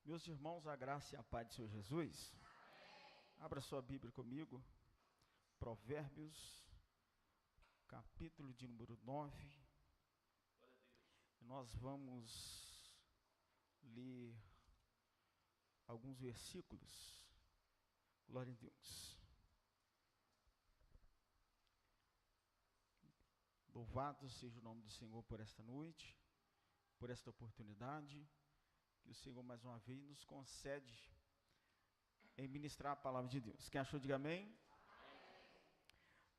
Meus irmãos, a graça e a paz de Senhor Jesus. Abra sua Bíblia comigo. Provérbios, capítulo de número 9. Nós vamos ler alguns versículos. Glória a Deus. Louvado seja o nome do Senhor por esta noite, por esta oportunidade que o Senhor mais uma vez nos concede em ministrar a palavra de Deus. Quem achou, diga amém. Amém.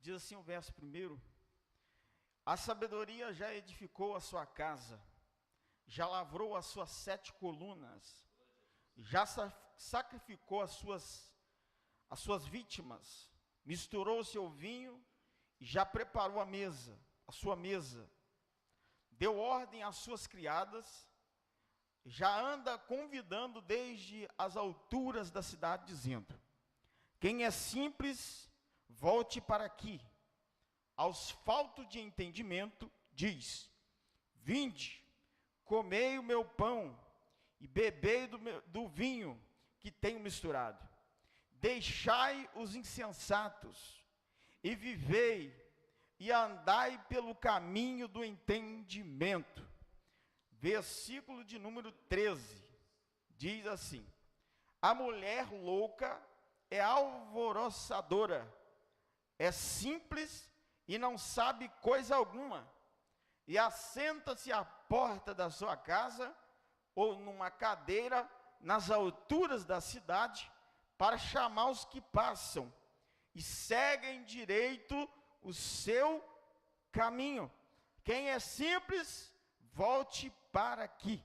Diz assim o verso primeiro: a sabedoria já edificou a sua casa, já lavrou as suas 7 colunas, já sacrificou as suas vítimas, misturou o seu vinho e já preparou a sua mesa, deu ordem às suas criadas, já anda convidando desde as alturas da cidade, dizendo: quem é simples, volte para aqui. Aos faltos de entendimento, diz: vinde, comei o meu pão e bebei do vinho que tenho misturado. Deixai os insensatos e vivei, e andai pelo caminho do entendimento. Versículo de número 13, diz assim: a mulher louca é alvoroçadora, é simples e não sabe coisa alguma, e assenta-se à porta da sua casa, ou numa cadeira nas alturas da cidade, para chamar os que passam, e seguem direito o seu caminho. Quem é simples, volte para aqui.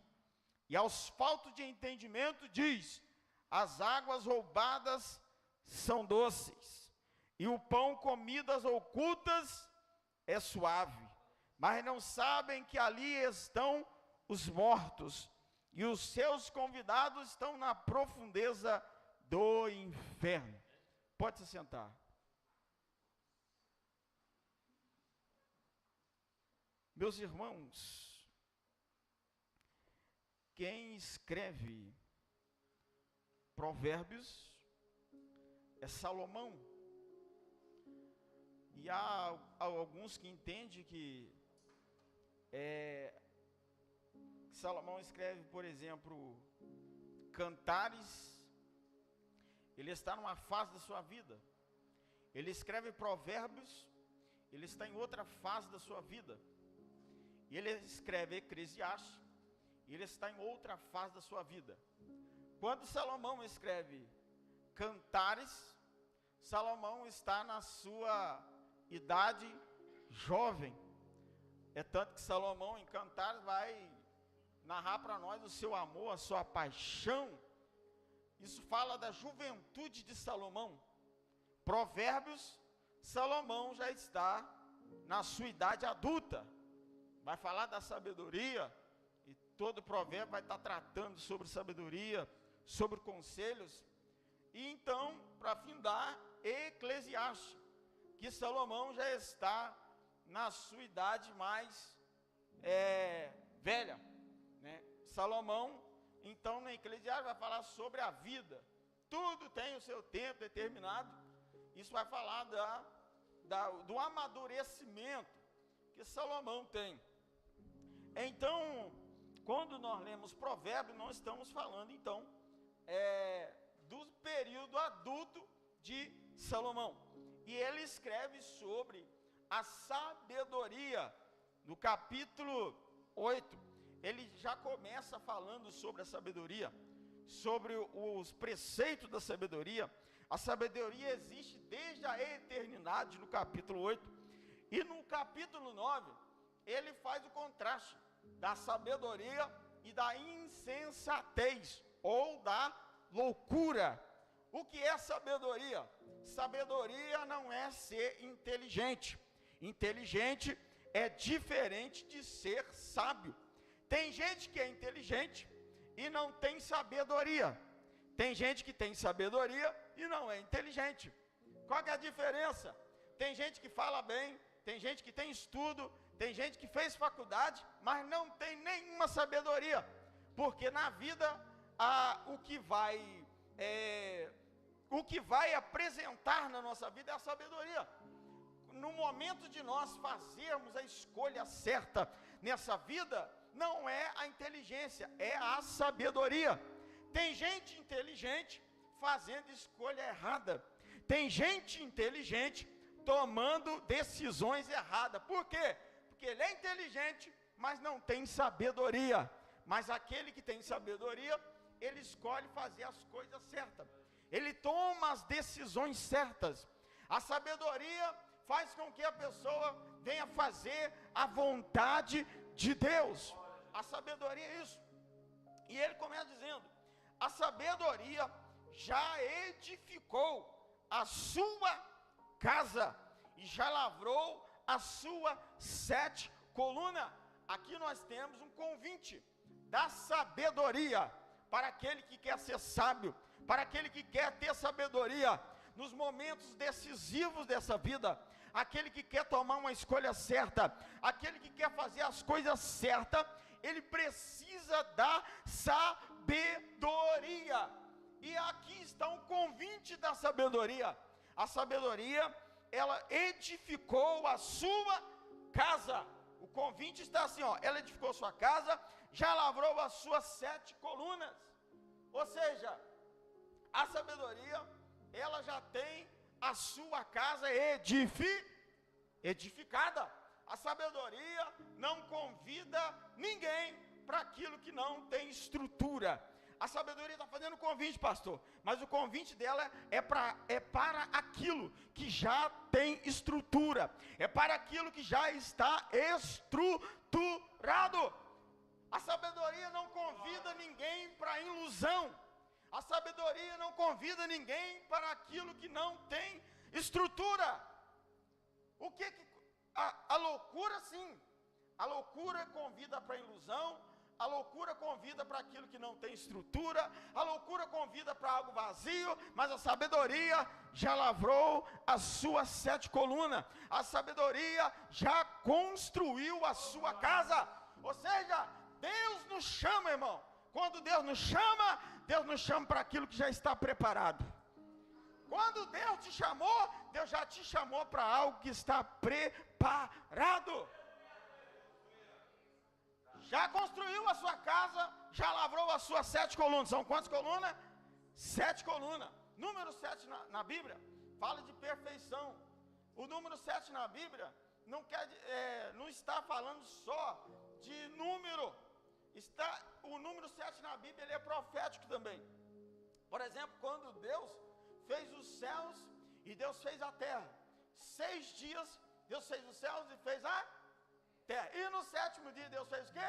E aos faltos de entendimento, diz: as águas roubadas são doces, e o pão comidas ocultas é suave, mas não sabem que ali estão os mortos, e os seus convidados estão na profundeza do inferno. Pode se sentar. Meus irmãos, quem escreve Provérbios é Salomão. E há alguns que entendem que Salomão escreve, por exemplo, Cantares. Ele está numa fase da sua vida. Ele escreve Provérbios, ele está em outra fase da sua vida. E ele escreve Eclesiastes, e ele está em outra fase da sua vida. Quando Salomão escreve Cantares, Salomão está na sua idade jovem. É tanto que Salomão em Cantares vai narrar para nós o seu amor, a sua paixão. Isso fala da juventude de Salomão. Provérbios, Salomão já está na sua idade adulta. Vai falar da sabedoria, e todo provérbio vai estar tratando sobre sabedoria, sobre conselhos. E então, para findar, Eclesiastes, que Salomão já está na sua idade mais velha, né? Salomão, então, na Eclesiastes vai falar sobre a vida. Tudo tem o seu tempo determinado. Isso vai falar do amadurecimento que Salomão tem. Então, quando nós lemos Provérbios, nós estamos falando, então, do período adulto de Salomão. E ele escreve sobre a sabedoria. No capítulo 8, ele já começa falando sobre a sabedoria, sobre os preceitos da sabedoria. A sabedoria existe desde a eternidade, no capítulo 8. E no capítulo 9, ele faz o contraste da sabedoria e da insensatez, ou da loucura. O que é sabedoria? Sabedoria não é ser inteligente. Inteligente é diferente de ser sábio. Tem gente que é inteligente e não tem sabedoria. Tem gente que tem sabedoria e não é inteligente. Qual que é a diferença? Tem gente que fala bem, tem gente que tem estudo, tem gente que fez faculdade, mas não tem nenhuma sabedoria. Porque na vida o que vai apresentar na nossa vida é a sabedoria. No momento de nós fazermos a escolha certa nessa vida, não é a inteligência, é a sabedoria. Tem gente inteligente fazendo escolha errada. Tem gente inteligente tomando decisões erradas. Por quê? Porque ele é inteligente, mas não tem sabedoria. Mas aquele que tem sabedoria, ele escolhe fazer as coisas certas. Ele toma as decisões certas. A sabedoria faz com que a pessoa venha fazer a vontade de Deus. A sabedoria é isso. E ele começa dizendo: a sabedoria já edificou a sua casa e já lavrou a sua 7 colunas. Aqui nós temos um convite da sabedoria para aquele que quer ser sábio, para aquele que quer ter sabedoria nos momentos decisivos dessa vida, aquele que quer tomar uma escolha certa, aquele que quer fazer as coisas certas, ele precisa da sabedoria. E aqui está um convite da sabedoria. A sabedoria, ela edificou a sua casa. O convite está assim, ó, ela edificou a sua casa, já lavrou as suas 7 colunas. Ou seja, a sabedoria, ela já tem a sua casa edificada. A sabedoria não convida ninguém para aquilo que não tem estrutura. A sabedoria está fazendo convite, pastor, mas o convite dela é para aquilo que já tem estrutura, é para aquilo que já está estruturado. A sabedoria não convida ninguém para ilusão. A sabedoria não convida ninguém para aquilo que não tem estrutura. O que a loucura, sim, a loucura convida para ilusão. A loucura convida para aquilo que não tem estrutura, a loucura convida para algo vazio, mas a sabedoria já lavrou as suas 7 colunas, a sabedoria já construiu a sua casa. Ou seja, Deus nos chama, irmão. Quando Deus nos chama para aquilo que já está preparado. Quando Deus te chamou, Deus já te chamou para algo que está preparado. Já construiu a sua casa, já lavrou as suas 7 colunas. São quantas colunas? 7 colunas. Número 7 na Bíblia fala de perfeição. O número 7 na Bíblia não está falando só de número. O número 7 na Bíblia, ele é profético também. Por exemplo, quando Deus fez os céus e Deus fez a terra. 6 dias Deus fez os céus e fez a terra. E no 7º dia Deus fez o quê?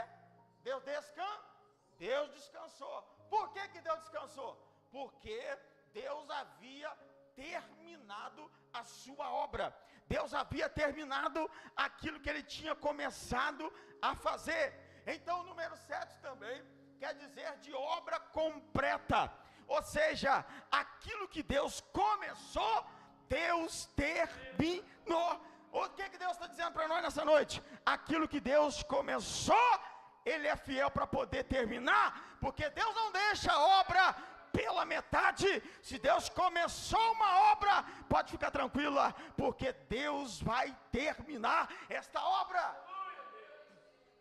Deus descansou. Por que Deus descansou? Porque Deus havia terminado a sua obra. Deus havia terminado aquilo que ele tinha começado a fazer. Então o número 7 também quer dizer de obra completa. Ou seja, aquilo que Deus começou, Deus terminou. O que Deus está dizendo para nós nessa noite? Aquilo que Deus começou, Ele é fiel para poder terminar, porque Deus não deixa a obra pela metade. Se Deus começou uma obra, pode ficar tranquila, porque Deus vai terminar esta obra.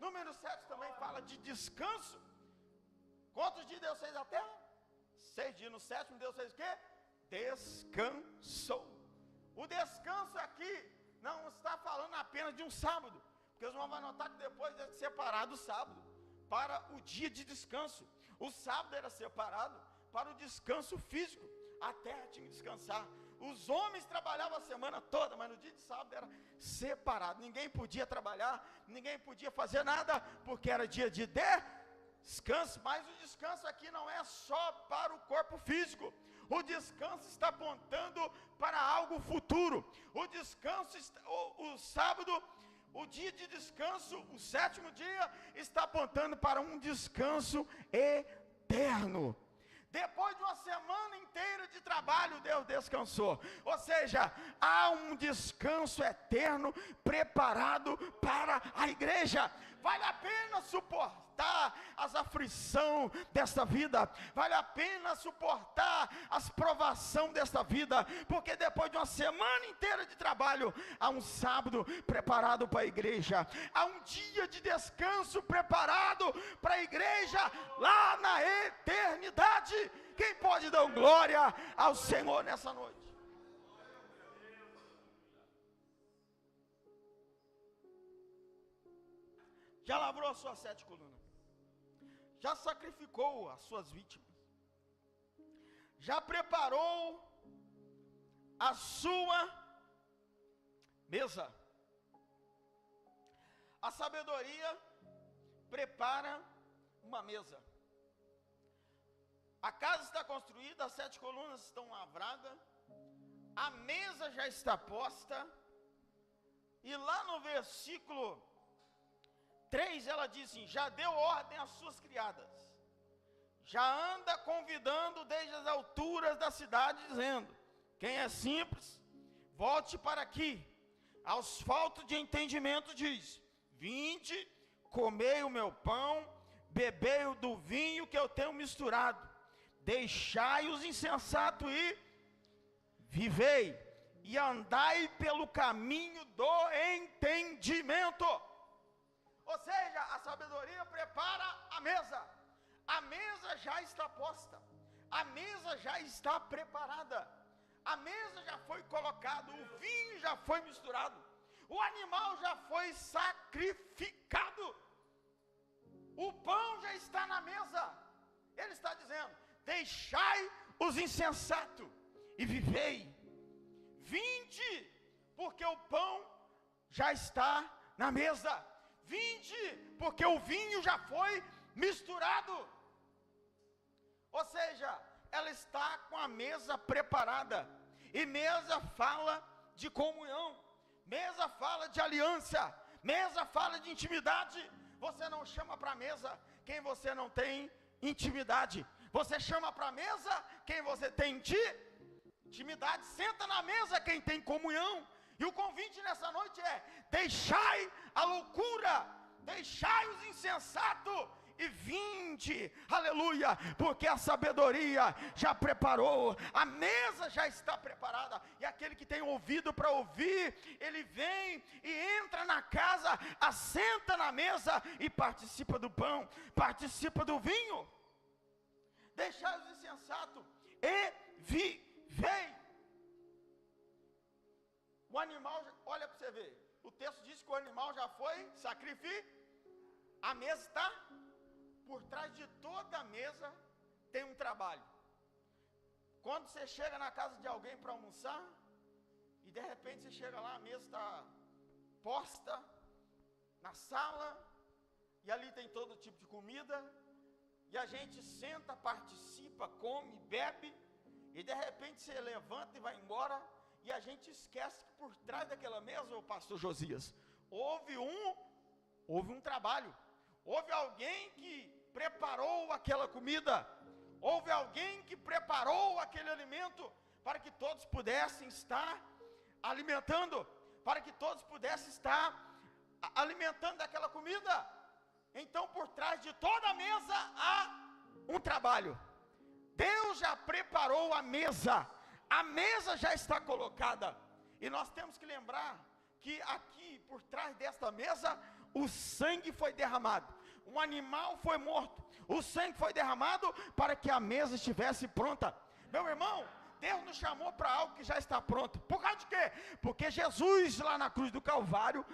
Número 7 também fala de descanso. Quantos dias Deus fez a terra? 6 dias. No 7º Deus fez o quê? Descansou. O descanso aqui não está falando apenas de um sábado, porque os irmãos vão notar que depois é separado o sábado para o dia de descanso. O sábado era separado para o descanso físico. A terra tinha que descansar. Os homens trabalhavam a semana toda, mas no dia de sábado era separado. Ninguém podia trabalhar, ninguém podia fazer nada, porque era dia de descanso. Mas o descanso aqui não é só para o corpo físico. O descanso está apontando para algo futuro. O descanso, o sábado, o dia de descanso, o 7º dia, está apontando para um descanso eterno. Depois de uma semana inteira de trabalho, Deus descansou. Ou seja, há um descanso eterno preparado para a igreja. Vale a pena suportar as aflições desta vida, vale a pena suportar as provações desta vida, porque depois de uma semana inteira de trabalho, há um sábado preparado para a igreja, há um dia de descanso preparado para a igreja, lá na eternidade. Quem pode dar glória ao Senhor nessa noite? Já lavrou as suas 7 colunas, já sacrificou as suas vítimas, já preparou a sua mesa. A sabedoria prepara uma mesa. A casa está construída, as 7 colunas estão lavradas, a mesa já está posta, e lá no versículo 3 ela diz assim: já deu ordem às suas criadas, já anda convidando desde as alturas da cidade, dizendo: quem é simples, volte para aqui. Aos faltos de entendimento diz: vinde, comei o meu pão, bebei o do vinho que eu tenho misturado, deixai os insensatos e vivei, e andai pelo caminho do entendimento. Ou seja, a sabedoria prepara a mesa já está posta, a mesa já está preparada, a mesa já foi colocada, o vinho já foi misturado, o animal já foi sacrificado, o pão já está na mesa. Ele está dizendo: deixai os insensatos e vivei, vinde, porque o pão já está na mesa, vinde, porque o vinho já foi misturado. Ou seja, ela está com a mesa preparada, e mesa fala de comunhão, mesa fala de aliança, mesa fala de intimidade. Você não chama para a mesa quem você não tem intimidade, você chama para a mesa quem você tem intimidade. Senta na mesa quem tem comunhão. E o convite nessa noite é: deixai a loucura, deixai os insensatos e vinde, aleluia, porque a sabedoria já preparou, a mesa já está preparada, e aquele que tem ouvido para ouvir, ele vem e entra na casa, assenta na mesa e participa do pão, participa do vinho. Deixai os insensatos e vivei. O animal, olha para você ver, o texto diz que o animal já foi sacrificado, a mesa está. Por trás de toda a mesa tem um trabalho. Quando você chega na casa de alguém para almoçar, e de repente você chega lá, a mesa está posta na sala, e ali tem todo tipo de comida, e a gente senta, participa, come, bebe, e de repente você levanta e vai embora, e a gente esquece que por trás daquela mesa, ô pastor Josias, houve um trabalho. Houve alguém que preparou aquela comida, houve alguém que preparou aquele alimento, para que todos pudessem estar alimentando, para que todos pudessem estar alimentando daquela comida. Então, por trás de toda a mesa há um trabalho. Deus já preparou a mesa já está colocada, e nós temos que lembrar que aqui, por trás desta mesa, o sangue foi derramado, um animal foi morto, o sangue foi derramado para que a mesa estivesse pronta. Meu irmão, Deus nos chamou para algo que já está pronto. Por causa de quê? Porque Jesus lá na cruz do Calvário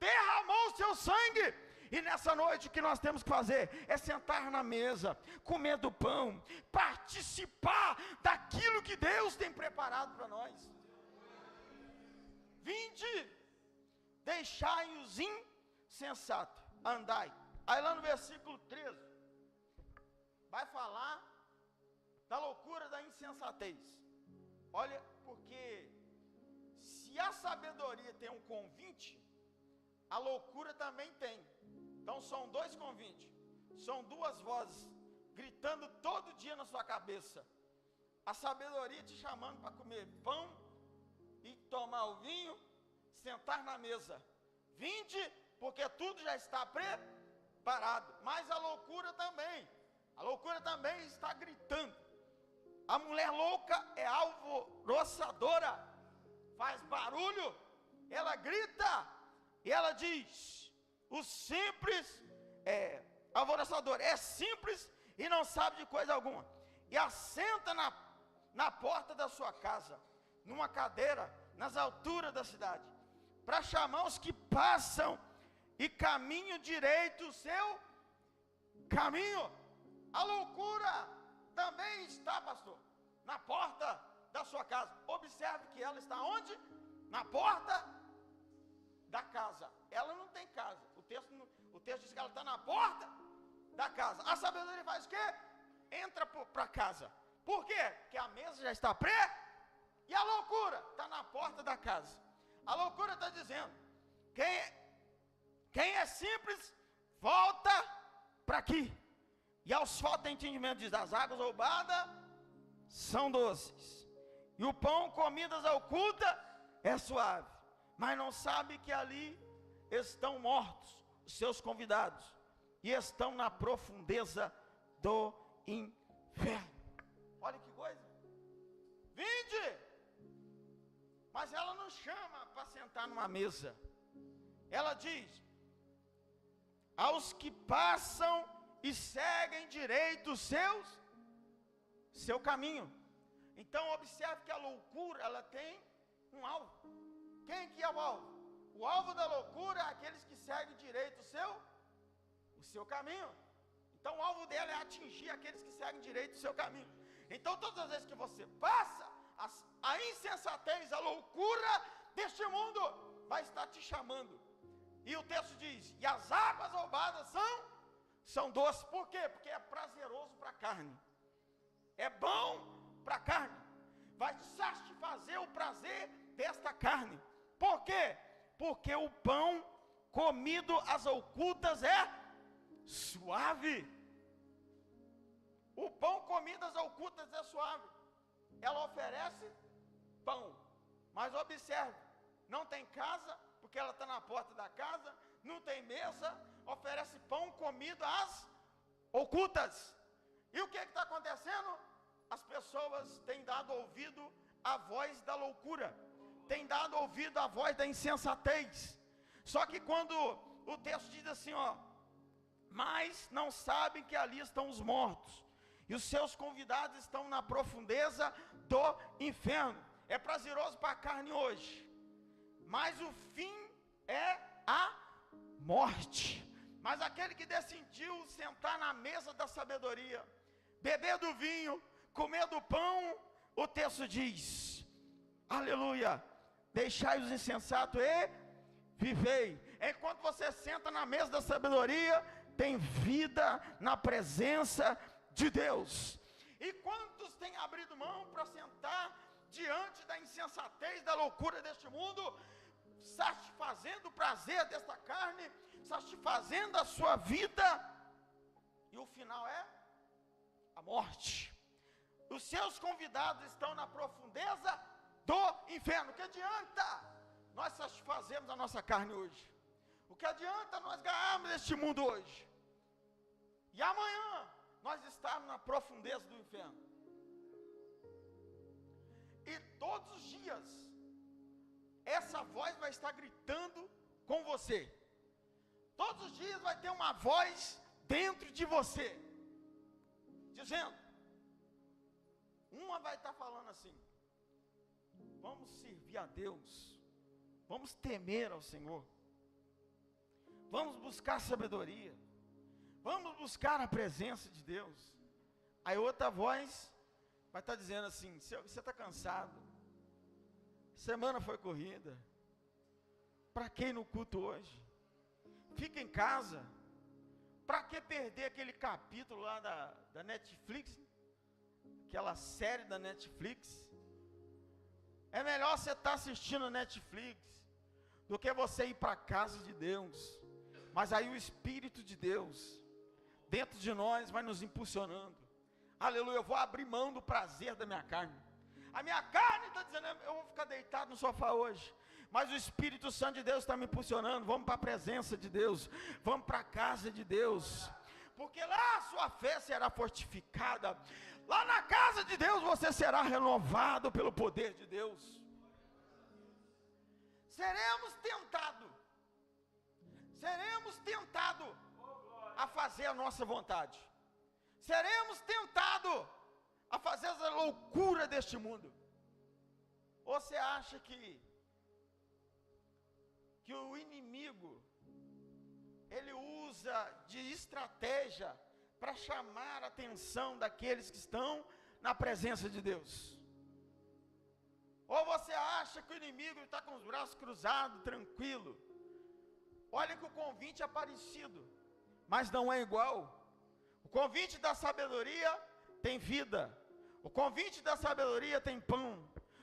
derramou o seu sangue. E nessa noite o que nós temos que fazer é sentar na mesa, comer do pão, participar daquilo que Deus tem preparado para nós. Vinde, deixai os insensatos, andai. Aí lá no versículo 13, vai falar da loucura da insensatez. Olha, porque se a sabedoria tem um convite, a loucura também tem. Então são dois convites, são duas vozes gritando todo dia na sua cabeça. A sabedoria te chamando para comer pão e tomar o vinho, sentar na mesa. Vinde, porque tudo já está parado. Mas a loucura também está gritando. A mulher louca é alvoroçadora, faz barulho, ela grita, e ela diz: o simples alvoroçador é simples e não sabe de coisa alguma, e assenta na porta da sua casa, numa cadeira, nas alturas da cidade, para chamar os que passam e caminham direito o seu caminho. A loucura também está, pastor, na porta da sua casa. Observe que ela está onde? Na porta da casa. Ela não tem casa. O texto diz que ela está na porta da casa. A sabedoria faz o quê? Entra para casa. Por quê? Porque a mesa já está pré. E a loucura está na porta da casa. A loucura está dizendo: quem é simples, volta para aqui. E aos falta de entendimento diz: as águas roubadas são doces, e o pão comidas oculta é suave. Mas não sabe que ali estão mortos os seus convidados, e estão na profundeza do inferno. Olha que coisa. Vinde. Mas ela não chama para sentar numa mesa. Ela diz: aos que passam e seguem direito o seu caminho. Então observe que a loucura, ela tem um alvo. Quem que é o alvo? O alvo da loucura é aqueles que seguem direito o seu caminho. Então o alvo dela é atingir aqueles que seguem direito o seu caminho. Então todas as vezes que você passa, a insensatez, a loucura deste mundo vai estar te chamando. E o texto diz: e as águas roubadas são doces. Por quê? Porque é prazeroso para a carne. É bom para a carne. Vai satisfazer o prazer desta carne. Por quê? Porque o pão comido às ocultas é suave. O pão comido às ocultas é suave. Ela oferece pão. Mas observe, não tem casa, porque ela está na porta da casa. Não tem mesa, oferece pão comido às ocultas. E o que está acontecendo? As pessoas têm dado ouvido à voz da loucura, têm dado ouvido à voz da insensatez. Só que quando o texto diz assim, mas não sabem que ali estão os mortos, e os seus convidados estão na profundeza do inferno. É prazeroso para a carne hoje, mas o fim é a morte. Mas aquele que decidiu sentar na mesa da sabedoria, beber do vinho, comer do pão, o texto diz: aleluia, deixai os insensatos e vivei. Enquanto você senta na mesa da sabedoria, tem vida na presença de Deus. E quantos têm abrido mão para sentar diante da insensatez, da loucura deste mundo, satisfazendo o prazer desta carne, satisfazendo a sua vida, e o final é a morte. Os seus convidados estão na profundeza do inferno. O que adianta nós satisfazermos a nossa carne hoje? O que adianta nós ganharmos este mundo hoje? E amanhã nós estarmos na profundeza do inferno. E todos os dias essa voz vai estar gritando com você. Todos os dias vai ter uma voz dentro de você, dizendo, uma vai estar falando assim: vamos servir a Deus, vamos temer ao Senhor, vamos buscar sabedoria, vamos buscar a presença de Deus. Aí outra voz vai estar dizendo assim: você está cansado, semana foi corrida, para que ir no culto hoje? Fica em casa. Para que perder aquele capítulo lá da Netflix, aquela série da Netflix? É melhor você estar assistindo a Netflix do que você ir para a casa de Deus. Mas aí o Espírito de Deus dentro de nós vai nos impulsionando. Aleluia, eu vou abrir mão do prazer da minha carne. A minha carne está dizendo: eu vou ficar deitado no sofá hoje. mas o Espírito Santo de Deus está me impulsionando. Vamos para a presença de Deus, vamos para a casa de Deus, porque lá a sua fé será fortificada. Lá na casa de Deus você será renovado pelo poder de Deus. Seremos tentados a fazer a nossa vontade. Seremos tentados a fazer essa loucura deste mundo. Ou você acha que o inimigo, ele usa de estratégia para chamar a atenção daqueles que estão na presença de Deus? Ou você acha que o inimigo está com os braços cruzados, tranquilo? Olha que o convite é parecido, mas não é igual. O convite da sabedoria tem vida. O convite da sabedoria tem pão.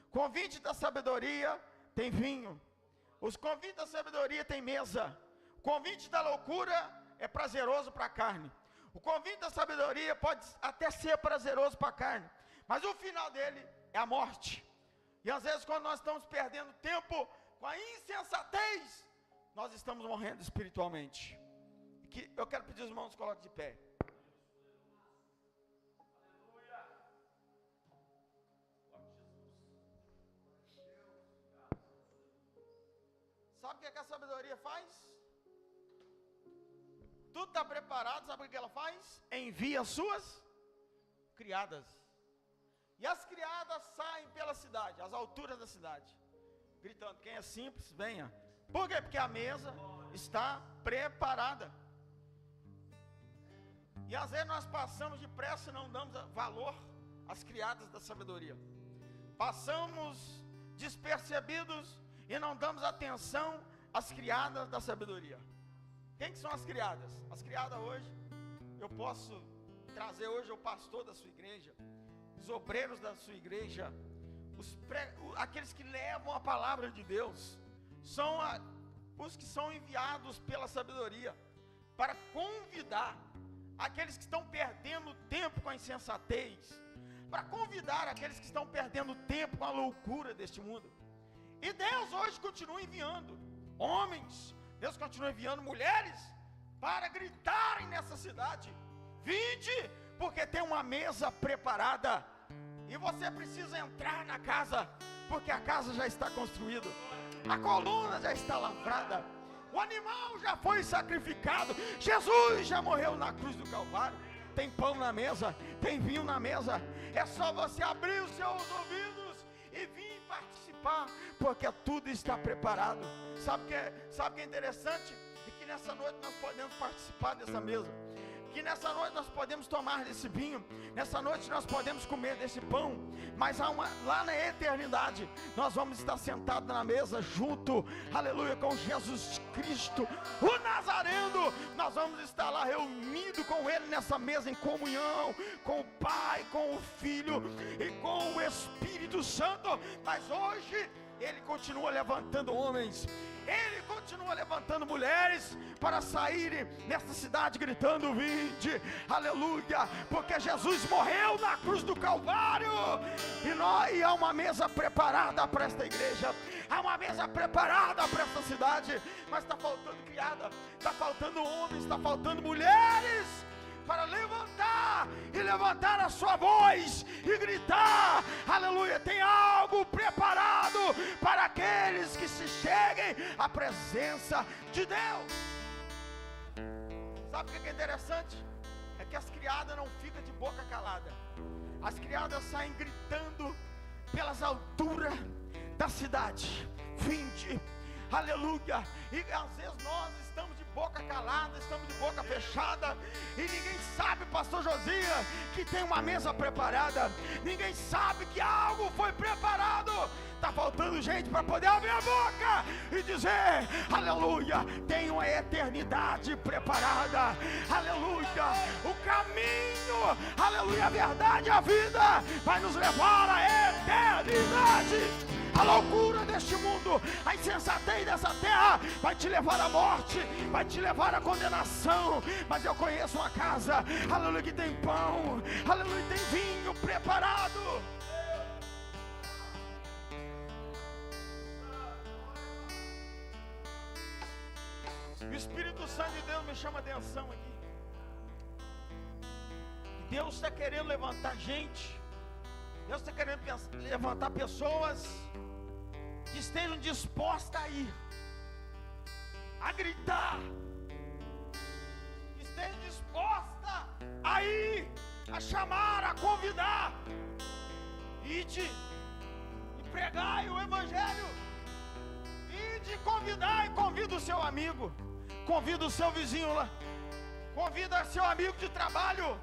O convite da sabedoria tem vinho. Os convites da sabedoria tem mesa. O convite da loucura é prazeroso para a carne. O convite da sabedoria pode até ser prazeroso para a carne, mas o final dele é a morte. E às vezes, quando nós estamos perdendo tempo com a insensatez, nós estamos morrendo espiritualmente. Eu quero pedir os irmãos, coloquem de pé. Sabe o que a sabedoria faz? Tudo está preparado, sabe o que ela faz? Envia as suas criadas. E as criadas saem pela cidade, às alturas da cidade, gritando: quem é simples, venha. Por quê? Porque a mesa está preparada. E às vezes nós passamos depressa e não damos valor às criadas da sabedoria. Passamos despercebidos e não damos atenção às criadas da sabedoria. Quem que são as criadas? As criadas hoje, eu posso trazer hoje o pastor da sua igreja, os obreiros da sua igreja, aqueles que levam a palavra de Deus, são os que são enviados pela sabedoria, para convidar aqueles que estão perdendo tempo com a insensatez, para convidar aqueles que estão perdendo tempo com a loucura deste mundo. E Deus hoje continua enviando homens, Deus continua enviando mulheres para gritarem nessa cidade: vinde, porque tem uma mesa preparada. E você precisa entrar na casa, porque a casa já está construída, a coluna já está lavrada, o animal já foi sacrificado, Jesus já morreu na cruz do Calvário. Tem pão na mesa, tem vinho na mesa. É só você abrir os seus ouvidos e vir participar, porque tudo está preparado. Sabe o que é interessante? É que nessa noite nós podemos participar dessa mesa, que nessa noite nós podemos tomar desse vinho, nessa noite nós podemos comer desse pão, mas lá na eternidade nós vamos estar sentados na mesa junto, aleluia, com Jesus Cristo, o Nazareno. Nós vamos estar lá reunidos com Ele nessa mesa em comunhão, com o Pai, com o Filho e com o Espírito Santo. Mas hoje Ele continua levantando homens, Ele continua levantando mulheres para saírem nessa cidade gritando: vinde, aleluia, porque Jesus morreu na cruz do Calvário, e há uma mesa preparada para esta igreja, há uma mesa preparada para esta cidade, mas está faltando criada, está faltando homens, está faltando mulheres para levantar a sua voz e gritar: aleluia, tem algo preparado para aqueles que se cheguem à presença de Deus. Sabe o que é interessante? É que as criadas não ficam de boca calada, as criadas saem gritando pelas alturas da cidade: vinde, aleluia. E às vezes nós estamos de boca calada, estamos de boca fechada, e ninguém sabe, pastor Josias, que tem uma mesa preparada, ninguém sabe que algo foi preparado. Está faltando gente para poder abrir a boca e dizer: aleluia, tem uma eternidade preparada, aleluia, o caminho, aleluia, a verdade e a vida vai nos levar à eternidade. A loucura deste mundo, a insensatez dessa terra vai te levar à morte, vai te levar à condenação. Mas eu conheço uma casa, aleluia, que tem pão, aleluia, tem vinho preparado. O Espírito Santo de Deus me chama a atenção aqui. Deus está querendo levantar gente. Deus está querendo levantar pessoas que estejam dispostas a ir, a gritar, que estejam dispostas a ir, a chamar, a convidar, ide e pregai o Evangelho, ide convidar e convida o seu amigo, convida o seu vizinho lá, convida seu amigo de trabalho,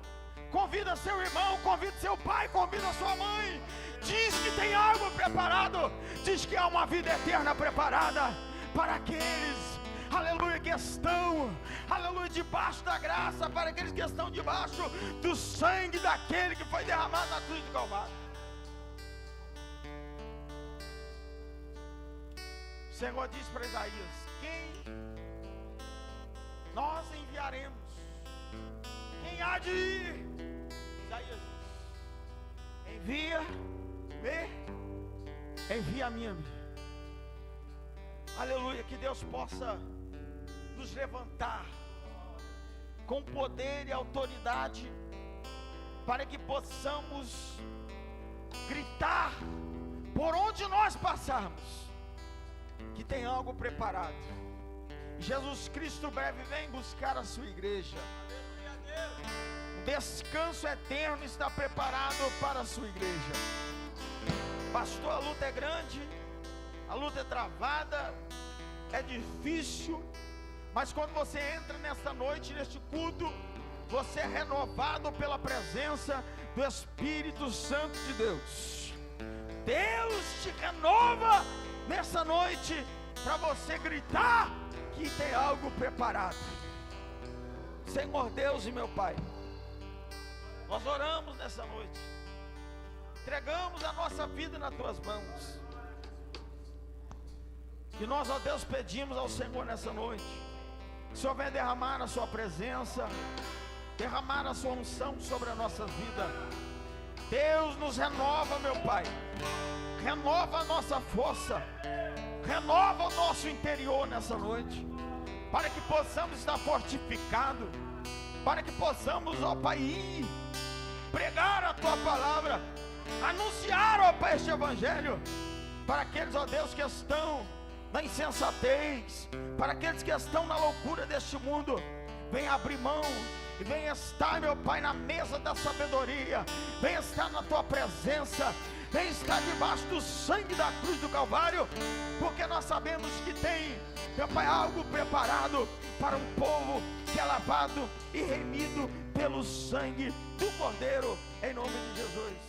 convida seu irmão, convida seu pai, convida sua mãe. Diz que tem algo preparado, diz que há uma vida eterna preparada para aqueles, aleluia, que estão, aleluia, debaixo da graça, para aqueles que estão debaixo do sangue daquele que foi derramado na cruz do Calvário. O Senhor disse para Isaías: quem nós enviaremos? Quem há de ir? Isaías diz: envia-me a mim. Aleluia, que Deus possa nos levantar com poder e autoridade, para que possamos gritar por onde nós passarmos, que tem algo preparado. Jesus Cristo breve vem buscar a sua igreja. Um descanso eterno está preparado para a sua igreja. Pastor, a luta é grande, a luta é travada, é difícil, mas quando você entra nesta noite, neste culto, você é renovado pela presença do Espírito Santo de Deus. Deus te renova nessa noite para você gritar que tem algo preparado. Senhor Deus e meu Pai, nós oramos nessa noite, entregamos a nossa vida nas tuas mãos, e nós, ó Deus, pedimos ao Senhor nessa noite, que o Senhor venha derramar a sua presença, derramar a sua unção sobre a nossa vida. Deus, nos renova, meu Pai, renova a nossa força, renova o nosso interior nessa noite, para que possamos estar fortificados, para que possamos, ó Pai, ir pregar a Tua palavra, anunciar, ó Pai, este Evangelho, para aqueles, ó Deus, que estão na insensatez, para aqueles que estão na loucura deste mundo. Venha abrir mão e venha estar, meu Pai, na mesa da sabedoria, venha estar na Tua presença, venha estar debaixo do sangue da cruz do Calvário, porque nós sabemos que tem, meu Pai, algo preparado para um povo que é lavado e remido pelo sangue do Cordeiro, em nome de Jesus.